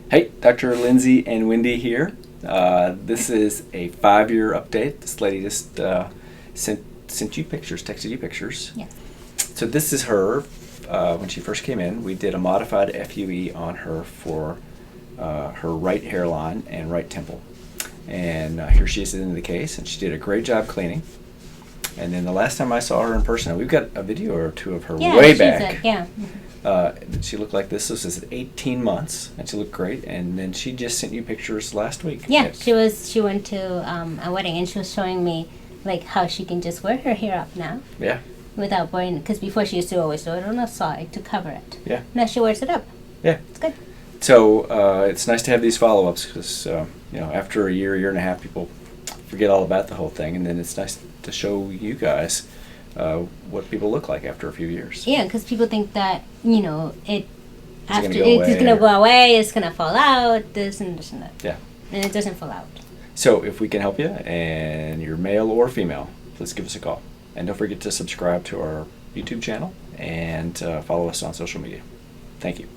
Hey, Dr. Lindsey and Wendy here. This is a 5-year update. This lady just sent you pictures, texted you pictures. Yes. So this is her when she first came in. We did a modified FUE on her for her right hairline and right temple. And here she is in the case, and she did a great job cleaning. And then the last time I saw her in person, we've got a video or two of her way back. She looked like this. This is at 18 months, and she looked great. And then she just sent you pictures last week. Yeah, she went to a wedding, and she was showing me like how she can just wear her hair up now. Yeah. Without worrying, because before she used to always do it on the side to cover it. Yeah. Now she wears it up. Yeah. It's good. So it's nice to have these follow-ups because after a year and a half, people forget all about the whole thing, and then it's nice to show you guys what people look like after a few years. Yeah, because people think that it's gonna go away, it's gonna fall out, this and that. Yeah. And it doesn't fall out. So if we can help you, and you're male or female, please give us a call, and don't forget to subscribe to our YouTube channel and follow us on social media. Thank you.